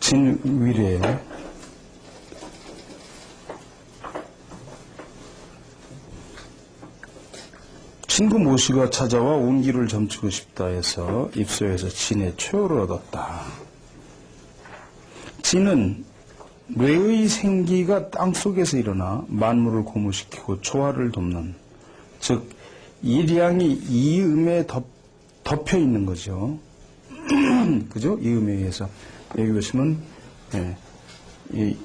진위례 친구 모씨가 찾아와 온기를 점치고 싶다 해서 입소해서 진의 초효를 얻었다. 진은 뇌의 생기가 땅속에서 일어나 만물을 고무시키고 조화를 돕는, 즉 일양이 이음에 덮여 있는 거죠. 그죠? 이음에 의해서. 여기 보시면 이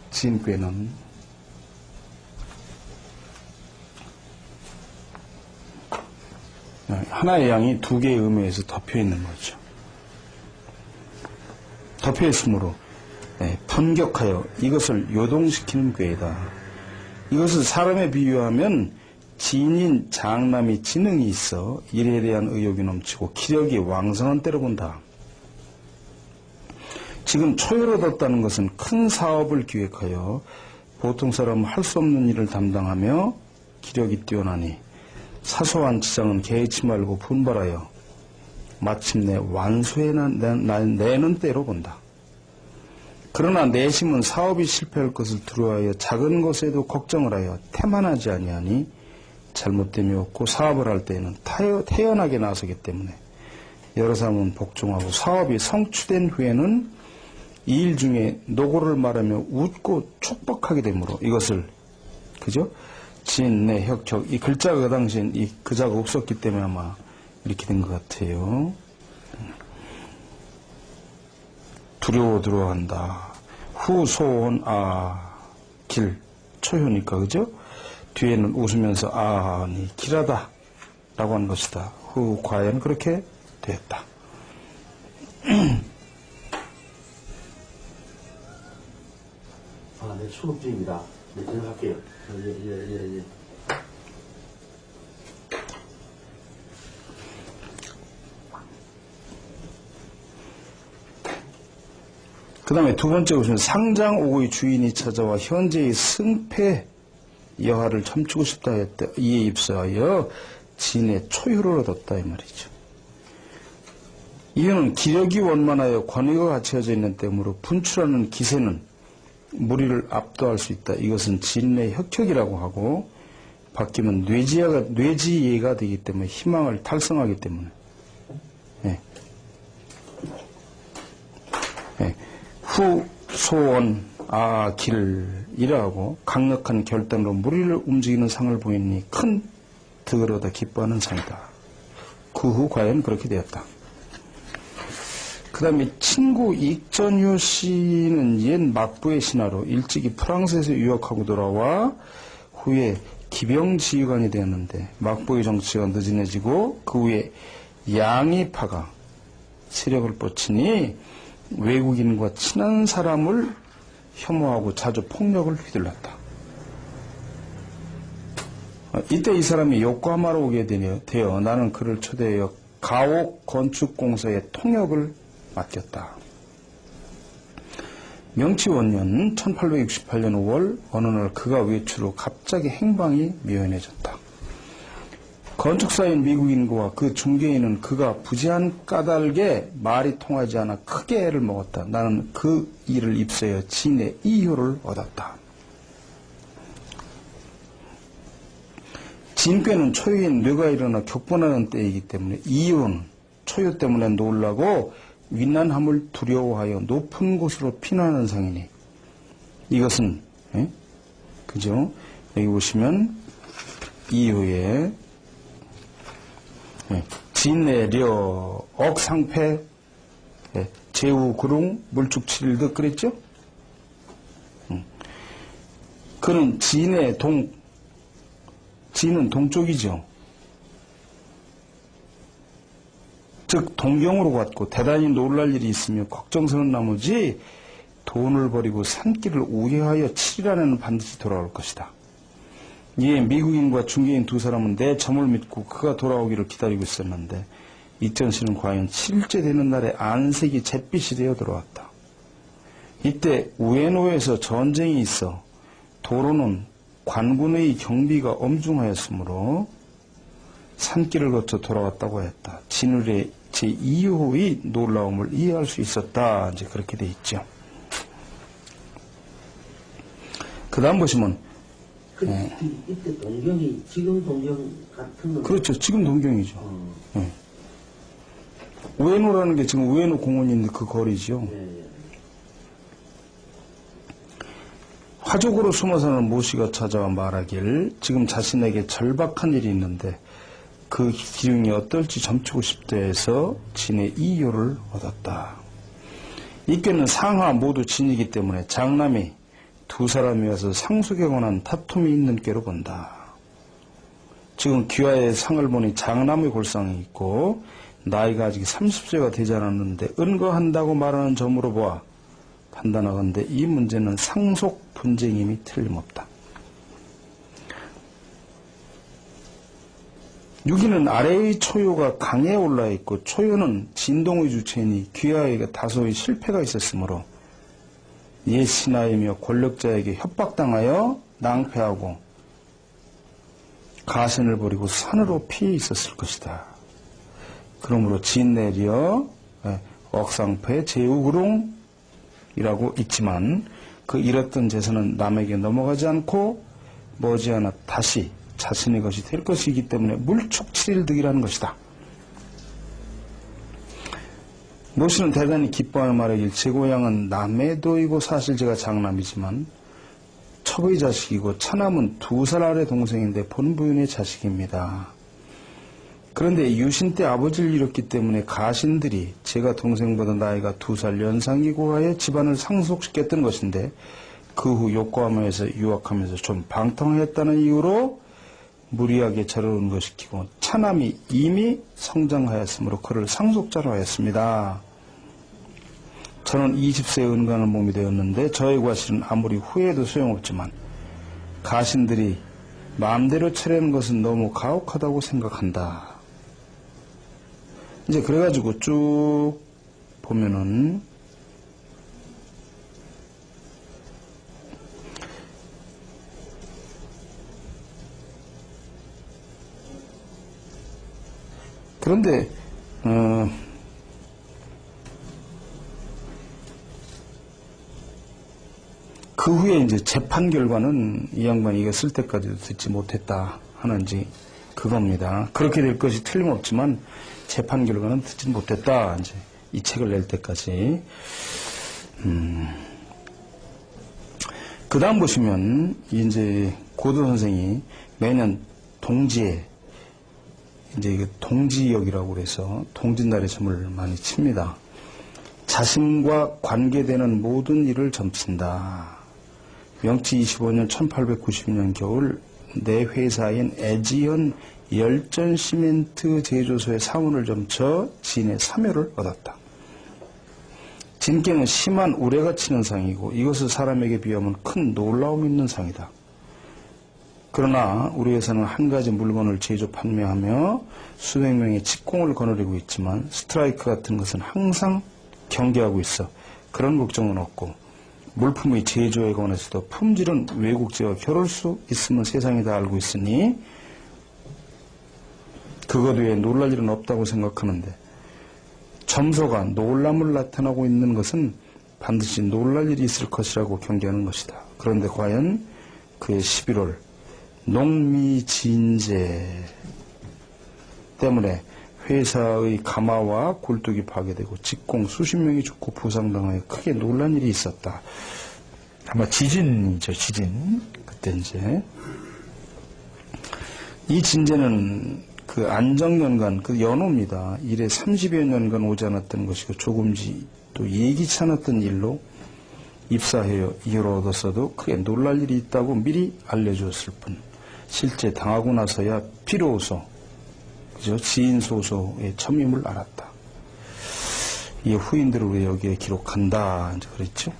진괴는 하나의 양이 두 개의 음에 의해서 덮여 있는 거죠. 덮여 있으므로 분격하여 이것을 요동시키는 괴이다. 이것을 사람에 비유하면 진인 장남이 지능이 있어 일에 대한 의욕이 넘치고 기력이 왕성한 때로 본다. 지금 초유를 얻었다는 것은 큰 사업을 기획하여 보통 사람은 할 수 없는 일을 담당하며 기력이 뛰어나니 사소한 지장은 개의치 말고 분발하여 마침내 완수해내는 때로 본다. 그러나 내심은 사업이 실패할 것을 두려워하여 작은 것에도 걱정을 하여 태만하지 아니하니 잘못됨이 없고 사업을 할 때에는 태연하게 나서기 때문에 여러 사람은 복종하고 사업이 성취된 후에는 이 일 중에 노고를 말하며 웃고 촉박하게 되므로 이것을 그죠? 진내 혁혁 이 글자가 그 당시엔 이 그자가 없었기 때문에 아마 이렇게 된 것 같아요. 두려워한다. 후소원 길 초효니까 그죠? 뒤에는 웃으면서 아니 길하다 라고 하는 것이다. 후 과연 그렇게 되었다. 네, 수급중입니다. 네, 제가 할게요. 예. 그 다음에 두 번째 보시면 상장 오고의 주인이 찾아와 현재의 승패 여하를 첨추고 싶다 했다. 이에 입서하여 진의 초효를 얻었다 이 말이죠. 이유는 기력이 원만하여 권위가 갖춰져 있는 때문에 분출하는 기세는 무리를 압도할 수 있다. 이것은 진의 혁혁이라고 하고 바뀌면 뇌지예가 되기 때문에 희망을 달성하기 때문에 후소원 길이라고 강력한 결단으로 무리를 움직이는 상을 보이니 큰 득을 얻어 기뻐하는 상이다. 그 후 과연 그렇게 되었다. 그 다음에 친구 익전효 씨는 옛 막부의 신하로 일찍이 프랑스에서 유학하고 돌아와 후에 기병지휘관이 되었는데 막부의 정치가 느슨해지고 그 후에 양이파가 세력을 뻗치니 외국인과 친한 사람을 혐오하고 자주 폭력을 휘둘렀다. 이때 이 사람이 요코하마로 오게 되어 나는 그를 초대하여 가옥 건축공사의 통역을 맡겼다. 명치원년 1868년 5월 어느 날 그가 외출 후 갑자기 행방이 묘연해졌다. 건축사인 미국인과 그 중개인은 그가 부재한 까닭에 말이 통하지 않아 크게 애를 먹었다. 나는 그 일을 입수하여 진의 이효를 얻었다. 진괴는 초유의 뇌가 일어나 격분하는 때이기 때문에 이효는 초유 때문에 놀라고 위난함을 두려워하여 높은 곳으로 피난하는 상이니 이것은 그죠? 여기 보시면 이효의 진내려 억상패 제우구릉 물축칠득 그랬죠? 그는 진의 진은 동쪽이죠. 즉 동경으로 갔고 대단히 놀랄 일이 있으며 걱정스러운 나머지 돈을 버리고 산길을 우회하여 7일 안에는 반드시 돌아올 것이다. 이에 미국인과 중개인 두 사람은 내 점을 믿고 그가 돌아오기를 기다리고 있었는데 익전 씨는 과연 7일째 되는 날에 안색이 잿빛이 되어 돌아왔다. 이때 우에노에서 전쟁이 있어 도로는 관군의 경비가 엄중하였으므로 산길을 거쳐 돌아왔다고 했다. 제2호의 놀라움을 이해할 수 있었다. 이제 그렇게 돼 있죠. 그 다음 보시면, 이때 동경이 지금 동경 같은 건 그렇죠. 지금 동경이죠. 예. 우에노라는 게 지금 우에노 공원이 있는 그 거리죠. 예. 화족으로 숨어 사는 모씨가 찾아와 말하길 지금 자신에게 절박한 일이 있는데 그 기운이 어떨지 점치고 싶다 해서 진의 이효를 얻었다. 이 꾀는 상하 모두 진이기 때문에 장남이 두 사람이 와서 상속에 관한 다툼이 있는 꾀로 본다. 지금 귀하의 상을 보니 장남의 골상이 있고 나이가 아직 30세가 되지 않았는데 은거한다고 말하는 점으로 보아 판단하건대 이 문제는 상속 분쟁임이 틀림없다. 유기는 아래의 초요가 강에 올라 있고 초요는 진동의 주체이니 귀하에게 다소의 실패가 있었으므로 옛 신하이며 권력자에게 협박당하여 낭패하고 가신을 버리고 산으로 피해 있었을 것이다. 그러므로 진내리어 억상패 제우그롱이라고 있지만 그 잃었던 재산은 남에게 넘어가지 않고 머지않아 다시 자신의 것이 될 것이기 때문에 물촉칠일득이라는 것이다. 모씨는 대단히 기뻐하며 말하길 제 고향은 남해도이고 사실 제가 장남이지만 첩의 자식이고 차남은 2살 아래 동생인데 본부인의 자식입니다. 그런데 유신 때 아버지를 잃었기 때문에 가신들이 제가 동생보다 나이가 2살 연상이고 하여 집안을 상속시켰던 것인데 그 후 욕과함에서 유학하면서 좀 방탕했다는 이유로 무리하게 저를 은거시키고 차남이 이미 성장하였으므로 그를 상속자로 하였습니다. 저는 20세에 은간한 몸이 되었는데 저의 과실은 아무리 후회해도 소용없지만 가신들이 마음대로 차리는 것은 너무 가혹하다고 생각한다. 이제 그래가지고 쭉 보면은 그런데 그 후에 이제 재판 결과는 이 양반이 이거 쓸 때까지도 듣지 못했다 하는 이제 그겁니다. 그렇게 될 것이 틀림없지만 재판 결과는 듣지 못했다. 이제 이 책을 낼 때까지. 그 다음 보시면 이제 고도 선생이 매년 동지에 이제 이게 동지역이라고 그래서 동짓날에 점을 많이 칩니다. 자신과 관계되는 모든 일을 점친다. 명치 25년 1890년 겨울 내 회사인 애지연 열전시멘트 제조소의 사원을 점쳐 진의 사묘를 얻었다. 진께는 심한 우레가 치는 상이고 이것을 사람에게 비하면 큰 놀라움 있는 상이다. 그러나 우리 회사는 한 가지 물건을 제조 판매하며 수백 명의 직공을 거느리고 있지만 스트라이크 같은 것은 항상 경계하고 있어 그런 걱정은 없고 물품의 제조에 관해서도 품질은 외국제와 겨룰 수 있음을 세상이 다 알고 있으니 그것 외에 놀랄 일은 없다고 생각하는데 점소가 놀람을 나타나고 있는 것은 반드시 놀랄 일이 있을 것이라고 경계하는 것이다. 그런데 과연 그의 11월 농미진제 때문에 회사의 가마와 굴뚝이 파괴되고 직공 수십 명이 죽고 부상당하여 크게 놀란 일이 있었다. 아마 지진이죠, 지진. 그때 이제 이 진제는 그 안정년간 그 연호입니다. 이래 30여 년간 오지 않았던 것이고 조금지 또 예기치 않았던 일로 입사하여 이유를 얻었어도 크게 놀랄 일이 있다고 미리 알려주었을 뿐 실제 당하고 나서야 비로소 그죠? 지인소소의 첨임을 알았다. 이 후인들을 왜 여기에 기록한다 이제 그랬죠.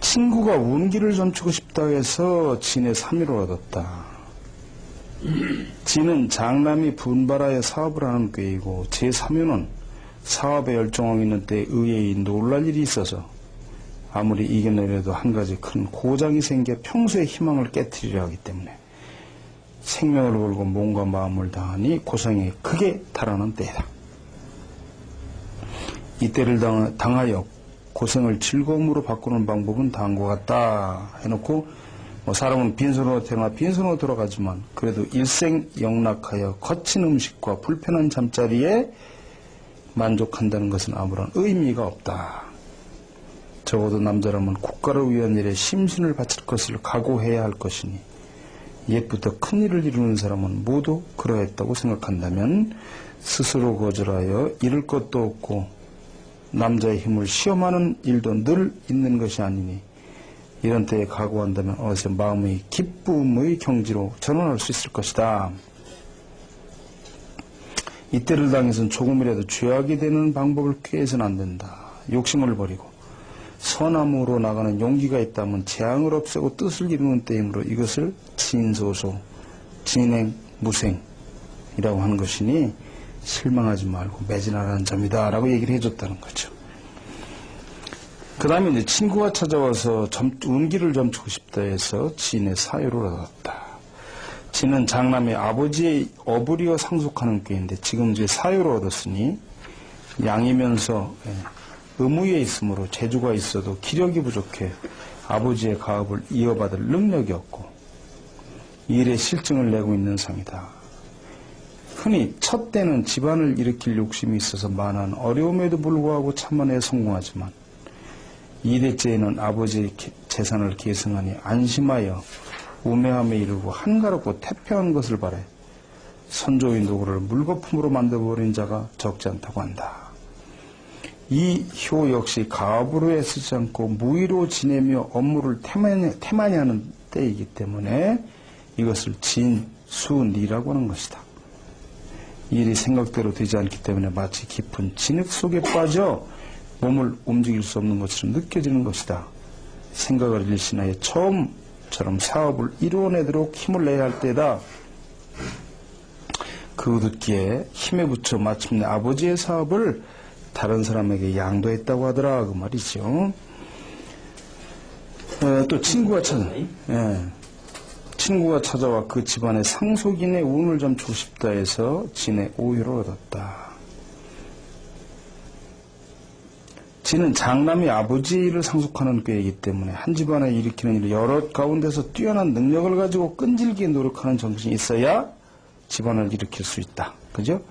친구가 운기를 점치고 싶다 해서 진의 사미를 얻었다. 진은 장남이 분발하여 사업을 하는 꾀이고 제3유는 사업에 열정하고 있는 때 의외의 놀랄 일이 있어서 아무리 이겨내려도 한 가지 큰 고장이 생겨 평소의 희망을 깨트리려 하기 때문에 생명을 걸고 몸과 마음을 다하니 고생에 크게 달하는 때이다. 이때를 당하여 고생을 즐거움으로 바꾸는 방법은 다음과 같다 해놓고 뭐 사람은 빈손으로 태어나 빈손으로 돌아가지만 그래도 일생 영락하여 거친 음식과 불편한 잠자리에 만족한다는 것은 아무런 의미가 없다. 적어도 남자라면 국가를 위한 일에 심신을 바칠 것을 각오해야 할 것이니 옛부터 큰 일을 이루는 사람은 모두 그러했다고 생각한다면 스스로 거절하여 잃을 것도 없고 남자의 힘을 시험하는 일도 늘 있는 것이 아니니 이런 때에 각오한다면 어느새 마음의 기쁨의 경지로 전환할 수 있을 것이다. 이때를 당해서는 조금이라도 죄악이 되는 방법을 꾀해서는 안 된다. 욕심을 버리고 선함으로 나가는 용기가 있다면 재앙을 없애고 뜻을 이루는 때이므로 이것을 진소소, 진행, 무생이라고 하는 것이니 실망하지 말고 매진하라는 점이다 라고 얘기를 해줬다는 거죠. 그 다음에 이제 친구가 찾아와서 운기를 점치고 싶다 해서 진의 사유를 얻었다. 진은 장남의 아버지의 어부리어 상속하는 꾀인데 지금 이제 사유를 얻었으니 양이면서 의무에 있으므로 재주가 있어도 기력이 부족해 아버지의 가업을 이어받을 능력이 없고 일에 실증을 내고 있는 상이다. 흔히 첫 때는 집안을 일으킬 욕심이 있어서 많은 어려움에도 불구하고 참아내 성공하지만 2대째에는 아버지의 재산을 계승하니 안심하여 우매함에 이르고 한가롭고 태평한 것을 바래 선조의 노고를 물거품으로 만들어버린 자가 적지 않다고 한다. 이 효 역시 가업으로 애쓰지 않고 무의로 지내며 업무를 태만히 하는 때이기 때문에 이것을 진수니라고 하는 것이다. 일이 생각대로 되지 않기 때문에 마치 깊은 진흙 속에 빠져 몸을 움직일 수 없는 것처럼 느껴지는 것이다. 생각을 일신하여 처음처럼 사업을 이루어내도록 힘을 내야 할 때다. 그 듣기에 힘에 붙여 마침내 아버지의 사업을 다른 사람에게 양도했다고 하더라 그 말이죠. 또 친구가 찾아와 그 집안의 상속인의 운을 점치고 싶다 해서 진의 오유를 얻었다. 진은 장남이 아버지의 일을 상속하는 꾀이기 때문에 한 집안에 일으키는 일을 여러 가운데서 뛰어난 능력을 가지고 끈질기게 노력하는 정신이 있어야 집안을 일으킬 수 있다. 그죠?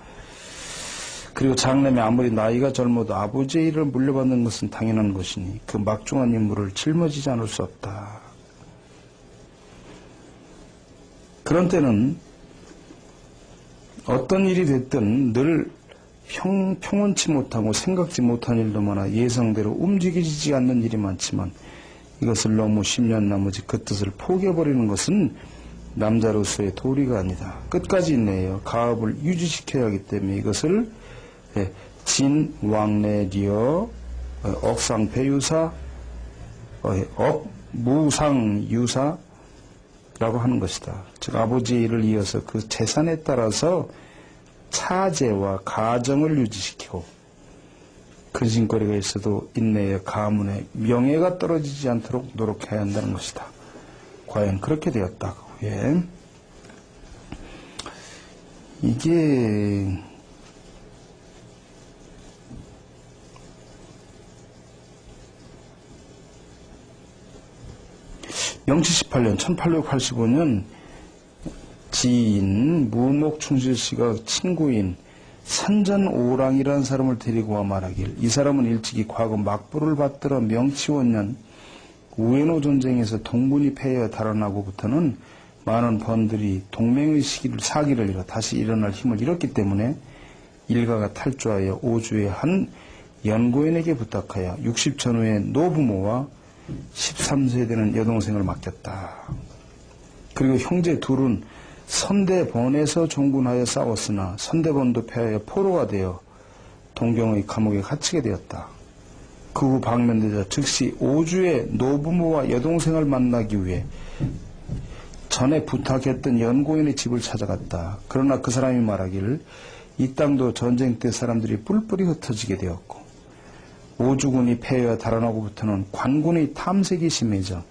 그리고 장남이 아무리 나이가 젊어도 아버지의 일을 물려받는 것은 당연한 것이니 그 막중한 임무를 짊어지지 않을 수 없다. 그런 때는 어떤 일이 됐든 늘 평온치 못하고 생각지 못한 일도 많아 예상대로 움직이지 않는 일이 많지만 이것을 너무 심려한 나머지 그 뜻을 포기해버리는 것은 남자로서의 도리가 아니다. 끝까지 인내하여 가업을 유지시켜야 하기 때문에 이것을 진왕래리어 억상배유사 억무상유사라고 하는 것이다. 즉 아버지의 일을 이어서 그 재산에 따라서 차제와 가정을 유지시키고 근심거리가 있어도 인내의 가문의 명예가 떨어지지 않도록 노력해야 한다는 것이다. 과연 그렇게 되었다고. 예. 이게 영치 18년 1885년 지인 무목충실씨가 친구인 산전오랑이라는 사람을 데리고 와 말하길 이 사람은 일찍이 과거 막부를 받들어 명치원년 우에노 전쟁에서 동분이 패하여 달아나고부터는 많은 번들이 동맹의 사기를 이뤄 다시 일어날 힘을 잃었기 때문에 일가가 탈주하여 오주의 한 연고인에게 부탁하여 60천 후의 노부모와 13세 되는 여동생을 맡겼다. 그리고 형제 둘은 선대본에서 종군하여 싸웠으나 선대본도 패하여 포로가 되어 동경의 감옥에 갇히게 되었다. 그 후 방면되자 즉시 오주의 노부모와 여동생을 만나기 위해 전에 부탁했던 연고인의 집을 찾아갔다. 그러나 그 사람이 말하기를 이 땅도 전쟁 때 사람들이 뿔뿔이 흩어지게 되었고 오주군이 패하여 달아나고부터는 관군의 탐색이 심해져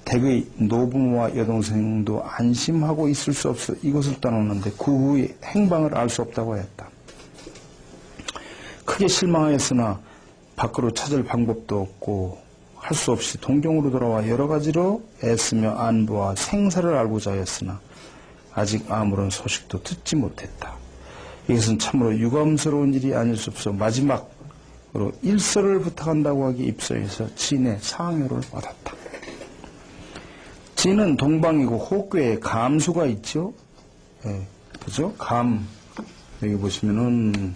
댁의 노부모와 여동생도 안심하고 있을 수 없어 이곳을 떠났는데 그 후의 행방을 알 수 없다고 했다. 크게 실망하였으나 밖으로 찾을 방법도 없고 할 수 없이 동경으로 돌아와 여러 가지로 애쓰며 안부와 생사를 알고자 하였으나 아직 아무런 소식도 듣지 못했다. 이것은 참으로 유감스러운 일이 아닐 수 없어 마지막으로 일서를 부탁한다고 하기 입서에서 진의 상여를 받았다. 진은 동방이고 호교에 감수가 있죠. 예, 그죠? 여기 보시면은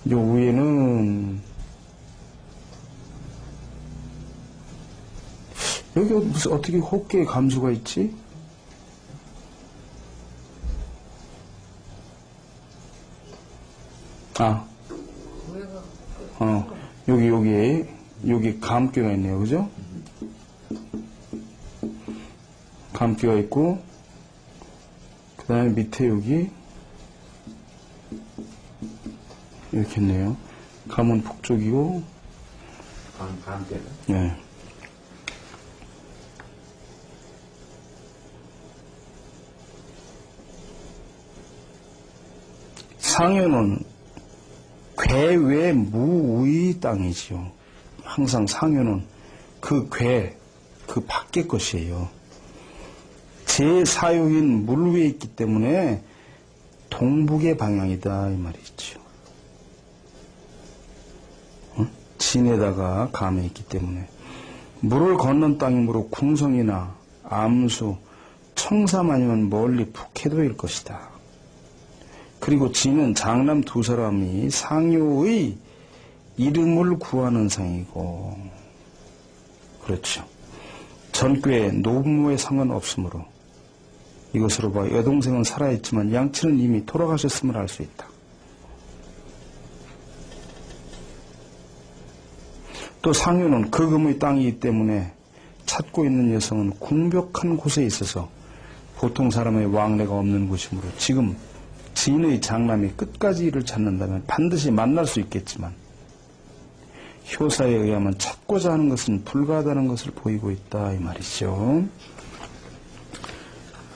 요 위에는 여기 무슨 어떻게 호교에 감수가 있지? 여기 감교가 있네요. 그죠? 감교가 있고, 그 다음에 밑에 여기, 이렇게 있네요. 감은 북쪽이고, 감대가. 네. 상여는 괴외 무의 땅이지요. 항상 상여는 그 밖의 것이에요. 제4요인 물 위에 있기 때문에 동북의 방향이다 이 말이죠. 진에다가 감에 있기 때문에 물을 건넌 땅이므로 궁성이나 암수, 청삼 아니면 멀리 북해도일 것이다. 그리고 진은 장남 두 사람이 상요의 이름을 구하는 상이고, 그렇죠. 전교에 노부모의 상은 없으므로 이것으로 봐 여동생은 살아있지만 양치는 이미 돌아가셨음을 알 수 있다. 또 상요는 거금의 땅이기 때문에 찾고 있는 여성은 궁벽한 곳에 있어서 보통 사람의 왕래가 없는 곳이므로 지금 진의 장남이 끝까지 이를 찾는다면 반드시 만날 수 있겠지만 효사에 의하면 찾고자 하는 것은 불가하다는 것을 보이고 있다 이 말이죠.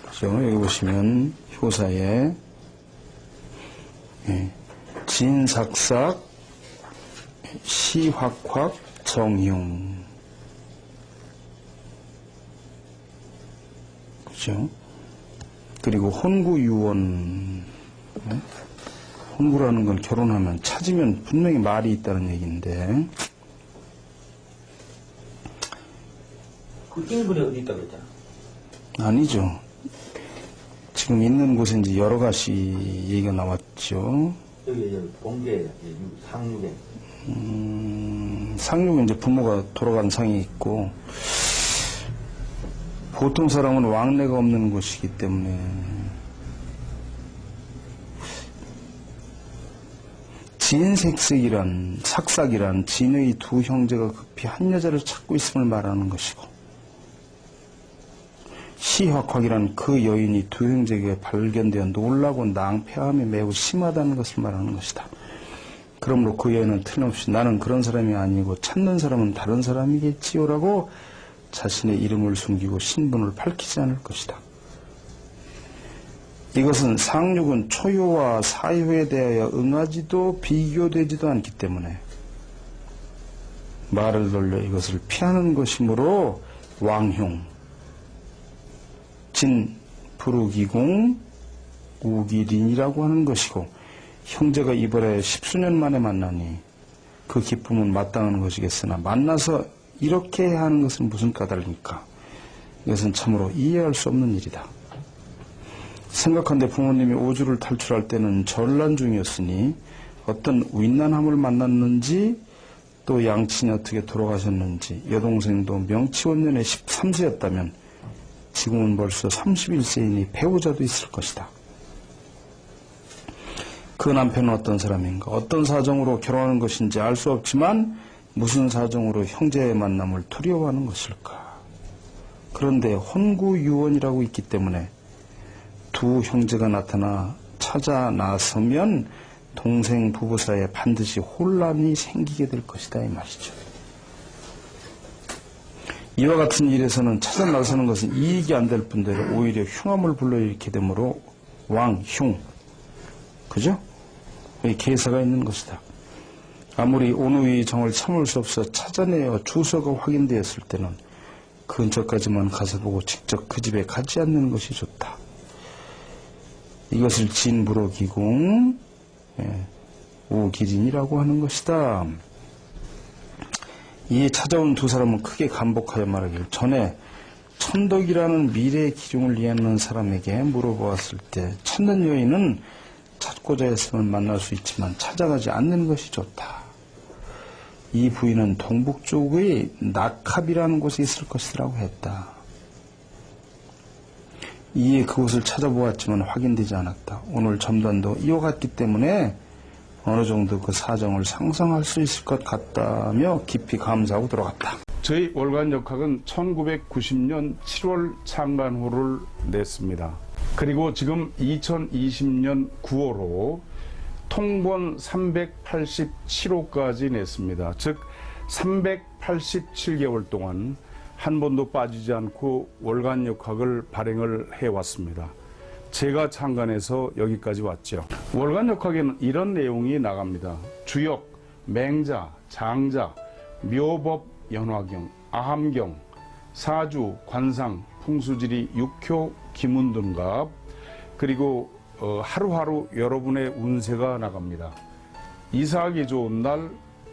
그렇죠? 여기 보시면 효사에 진삭삭 시확확 정용, 그렇죠? 그리고 혼구유원, 혼구라는 건 결혼하면 찾으면 분명히 말이 있다는 얘기인데, 그 인근에 어디 있다고 그랬잖아. 아니죠. 지금 있는 곳에 이제 여러 가지 얘기가 나왔죠. 여기 본계 상륙에. 상륙은 이제 부모가 돌아간 상이 있고, 보통 사람은 왕래가 없는 곳이기 때문에, 삭삭이란 진의 두 형제가 급히 한 여자를 찾고 있음을 말하는 것이고, 시확확이란 그 여인이 두 형제에게 발견되어 놀라고 낭패함이 매우 심하다는 것을 말하는 것이다. 그러므로 그 여인은 틀림없이 나는 그런 사람이 아니고 찾는 사람은 다른 사람이겠지요라고 자신의 이름을 숨기고 신분을 밝히지 않을 것이다. 이것은 상륙은 초요와 사요에 대하여 응하지도 비교되지도 않기 때문에 말을 돌려 이것을 피하는 것이므로 왕흉, 진, 부르기공, 우기린이라고 하는 것이고, 형제가 이번에 10수년 만에 만나니 그 기쁨은 마땅한 것이겠으나 만나서 이렇게 해야 하는 것은 무슨 까닭입니까? 이것은 참으로 이해할 수 없는 일이다. 생각한데 부모님이 오주를 탈출할 때는 전란 중이었으니 어떤 윈난함을 만났는지 또 양친이 어떻게 돌아가셨는지 여동생도 명치원년에 13세였다면 지금은 벌써 31세이니 배우자도 있을 것이다. 그 남편은 어떤 사람인가? 어떤 사정으로 결혼하는 것인지 알 수 없지만 무슨 사정으로 형제의 만남을 두려워하는 것일까? 그런데 혼구유언이라고 있기 때문에 두 형제가 나타나 찾아 나서면 동생 부부 사이에 반드시 혼란이 생기게 될 것이다 이 말이죠. 이와 같은 일에서는 찾아 나서는 것은 이익이 안 될 뿐더러 오히려 흉함을 불러일으키게 되므로 왕흉, 그죠? 이 계사가 있는 것이다. 아무리 온우의 정을 참을 수 없어 찾아내어 주소가 확인되었을 때는 근처까지만 가서 보고 직접 그 집에 가지 않는 것이 좋다. 이것을 진부록이공 우기린이라고 하는 것이다. 이에 찾아온 두 사람은 크게 감복하여 말하기를 전에 천덕이라는 미래의 기륭을 이해하는 사람에게 물어보았을 때 찾는 여인은 찾고자 했으면 만날 수 있지만 찾아가지 않는 것이 좋다. 이 부인은 동북쪽의 낙합이라는 곳에 있을 것이라고 했다. 이에 그곳을 찾아보았지만 확인되지 않았다. 오늘 점단도 이와 같기 때문에 어느 정도 그 사정을 상상할 수 있을 것 같다며 깊이 감사하고 들어갔다. 저희 월간역학은 1990년 7월 창간호를 냈습니다. 그리고 지금 2020년 9월호 통본 387호까지 냈습니다. 즉 387개월 동안 한 번도 빠지지 않고 월간역학을 발행을 해왔습니다. 제가 창간해서 여기까지 왔죠. 월간역학에는 이런 내용이 나갑니다. 주역, 맹자, 장자, 묘법, 연화경, 아함경, 사주, 관상, 풍수지리, 육효, 기문등갑, 그리고 하루하루 여러분의 운세가 나갑니다. 이사하기 좋은 날,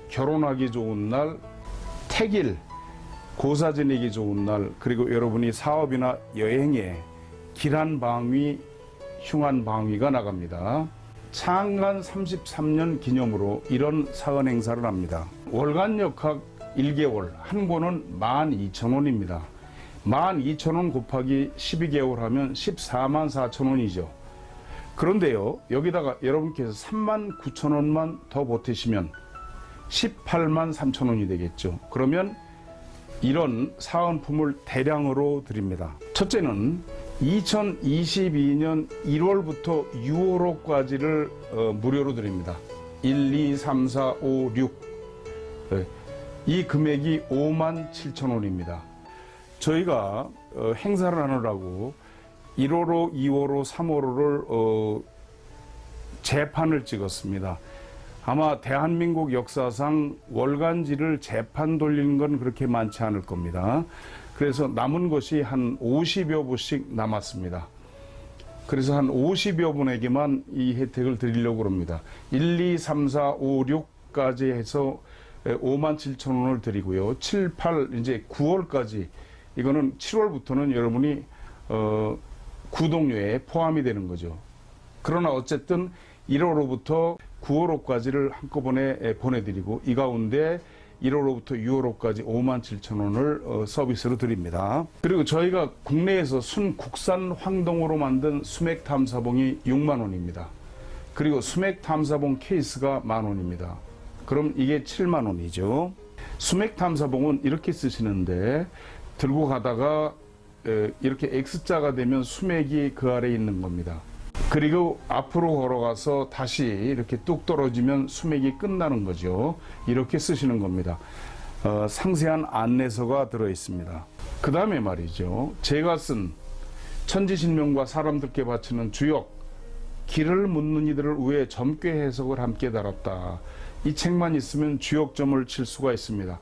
결혼하기 좋은 날, 택일, 고사 지내기 좋은 날, 그리고 여러분이 사업이나 여행에 길한 방위, 흉한 방위가 나갑니다. 창간 33년 기념으로 이런 사은 행사를 합니다. 월간역학 1개월 한 권은 12,000원입니다. 12,000원 곱하기 12개월 하면 144,000원이죠. 그런데요, 여기다가 여러분께서 39,000원만 더 보태시면 183,000원이 되겠죠. 그러면 이런 사은품을 대량으로 드립니다. 첫째는 2022년 1월부터 6월호까지를 무료로 드립니다. 1, 2, 3, 4, 5, 6. 이 금액이 57,000원입니다. 저희가 행사를 하느라고 1월호, 2월호, 3월호를 재판을 찍었습니다. 아마 대한민국 역사상 월간지를 재판 돌리는 건 그렇게 많지 않을 겁니다. 그래서 남은 것이 한 50여 부씩 남았습니다. 그래서 한 50여 분에게만 이 혜택을 드리려고 합니다. 1, 2, 3, 4, 5, 6까지 해서 57,000원을 드리고요. 7, 8, 이제 9월까지, 이거는 7월부터는 여러분이 구독료에 포함이 되는 거죠. 그러나 어쨌든 1월호부터 9월호까지를 한꺼번에 보내드리고, 이 가운데 1월호부터 6월호까지 57,000원을 서비스로 드립니다. 그리고 저희가 국내에서 순국산 황동으로 만든 수맥 탐사봉이 6만원입니다. 그리고 수맥 탐사봉 케이스가 만원입니다. 그럼 이게 7만원이죠. 수맥 탐사봉은 이렇게 쓰시는데, 들고 가다가 이렇게 X자가 되면 수맥이 그 아래에 있는 겁니다. 그리고 앞으로 걸어가서 다시 이렇게 뚝 떨어지면 수맥이 끝나는 거죠. 이렇게 쓰시는 겁니다. 상세한 안내서가 들어있습니다. 그 다음에 말이죠, 제가 쓴 천지신명과 사람들께 바치는 주역, 길을 묻는 이들을 위해 점괘 해석을 함께 달았다. 이 책만 있으면 주역점을 칠 수가 있습니다.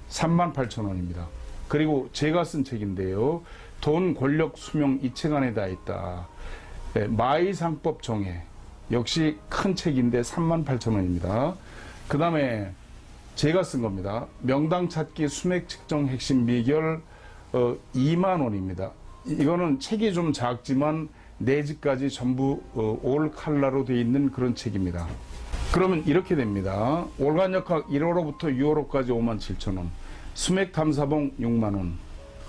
38,000원입니다. 그리고 제가 쓴 책인데요, 돈, 권력, 수명, 이 책 안에 다 있다. 마이상법 정해, 역시 큰 책인데 38,000원입니다. 그 다음에 제가 쓴 겁니다. 명당 찾기 수맥 측정 핵심 비결 2만원입니다. 이거는 책이 좀 작지만 내지까지 전부 올 컬러로 되어 있는 그런 책입니다. 그러면 이렇게 됩니다. 월간역학 1월호부터 6월호까지 57,000원, 수맥 탐사봉 6만원,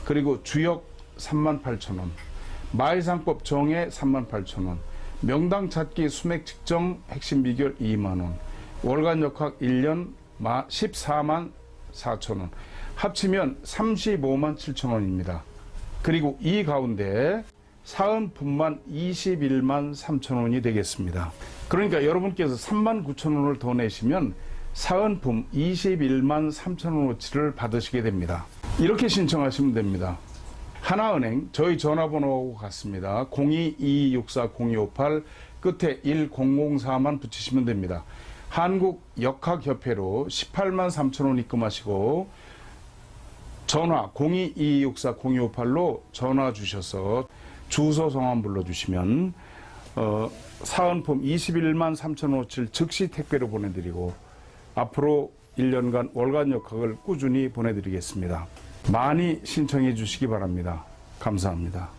그리고 주역 38,000원, 마이상법 정해 38,000원, 명당 찾기 수맥 측정 핵심 비결 2만원, 월간역학 1년 14만 4천원, 합치면 35만 7천원입니다. 그리고 이 가운데 사은품만 21만 3천원이 되겠습니다. 그러니까 여러분께서 3만 9천원을 더 내시면 사은품 21만 3천원어치를 받으시게 됩니다. 이렇게 신청하시면 됩니다. 하나은행 저희 전화번호 같습니다. 02-2264-0258 끝에 1004만 붙이시면 됩니다. 한국역학협회로 18만 3천 원 입금하시고 전화 02-2264-0258로 전화 주셔서 주소 성함 불러주시면 사은품 21만 3,000원어치를 즉시 택배로 보내드리고 앞으로 1년간 월간 역학을 꾸준히 보내드리겠습니다. 많이 신청해 주시기 바랍니다. 감사합니다.